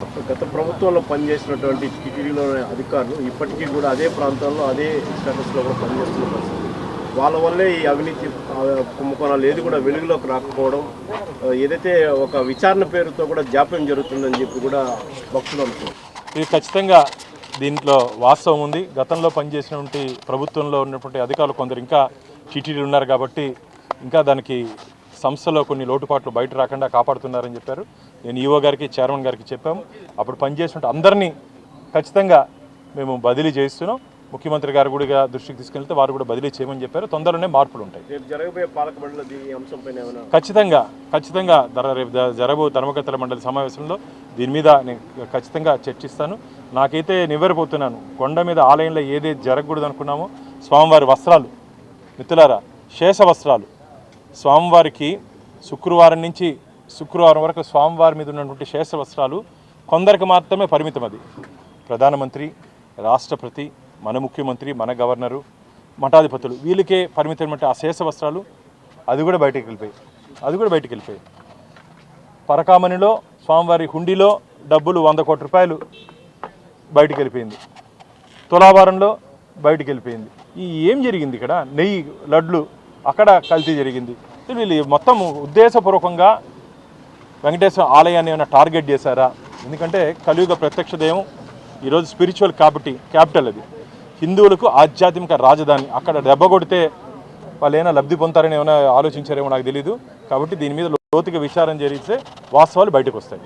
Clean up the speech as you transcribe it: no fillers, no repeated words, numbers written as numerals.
గత ప్రభుత్వంలో పనిచేసినటువంటి టీటీడీలోని అధికారులు ఇప్పటికీ కూడా అదే ప్రాంతాల్లో అదే స్టేటస్లో కూడా పనిచేస్తున్న పరిస్థితి. వాళ్ళ వల్లే ఈ అవినీతి కుంభకోణాలు ఏది కూడా వెలుగులోకి రాకపోవడం, ఏదైతే ఒక విచారణ పేరుతో కూడా జాప్యం జరుగుతుందని చెప్పి కూడా భక్తులు అనుకున్నారు. ఇది ఖచ్చితంగా దీంట్లో వాస్తవం ఉంది. గతంలో పనిచేసినటువంటి ప్రభుత్వంలో ఉన్నటువంటి అధికారులు కొందరు ఇంకా టీటీడీలు ఉన్నారు కాబట్టి ఇంకా దానికి సంస్థలో కొన్ని లోటుపాట్లు బయట రాకుండా కాపాడుతున్నారని చెప్పారు. నేను ఈఓ గారికి చైర్మన్ గారికి చెప్పాము. అప్పుడు పనిచేసినట్టు అందరినీ ఖచ్చితంగా మేము బదిలీ చేస్తున్నాం. ముఖ్యమంత్రి గారు కూడా దృష్టికి తీసుకెళ్తే వారు కూడా బదిలీ చేయమని చెప్పారు. తొందరలోనే మార్పులు ఉంటాయి. జరగబోయే పాలక మండలి ఈ అంశంపైన ఖచ్చితంగా రేపు జరగబోయే ధర్మకర్తల మండలి సమావేశంలో దీని మీద నేను ఖచ్చితంగా చర్చిస్తాను. నాకైతే నివ్వెరపోతున్నాను. కొండ మీద ఆలయంలో ఏదైతే జరగకూడదు అనుకున్నామో స్వామివారి వస్త్రాలు, మిత్రులారా, శేష వస్త్రాలు స్వామివారికి శుక్రవారం వరకు స్వామివారి మీద ఉన్నటువంటి శేష వస్త్రాలు కొందరికి మాత్రమే పరిమితం. అది ప్రధానమంత్రి, రాష్ట్రపతి, మన ముఖ్యమంత్రి, మన గవర్నరు, మఠాధిపతులు వీళ్ళకే పరిమితమైనటువంటి ఆ శేష వస్త్రాలు అది కూడా బయటికి వెళ్ళిపోయాయి. పరకామణిలో స్వామివారి హుండీలో డబ్బులు 100 కోట్ల రూపాయలు బయటికి వెళ్ళిపోయింది. తులాభారంలో బయటికి వెళ్ళిపోయింది. ఏం జరిగింది ఇక్కడ? నెయ్యి లడ్లు అక్కడ కల్తీ జరిగింది. వీళ్ళు మొత్తం ఉద్దేశపూర్వకంగా వెంకటేశ్వర ఆలయాన్ని ఏమైనా టార్గెట్ చేశారా? ఎందుకంటే కలియుగ ప్రత్యక్ష దైవం ఈరోజు స్పిరిచువల్ క్యాపిటల్, అది హిందువులకు ఆధ్యాత్మిక రాజధాని. అక్కడ దెబ్బ కొడితే వాళ్ళు ఏమైనా లబ్ధి పొందుతారని ఏమైనా ఆలోచించారేమో నాకు తెలీదు. కాబట్టి దీని మీద లోతుగా విచారణ జరిగితే వాస్తవాలు బయటకు వస్తాయి.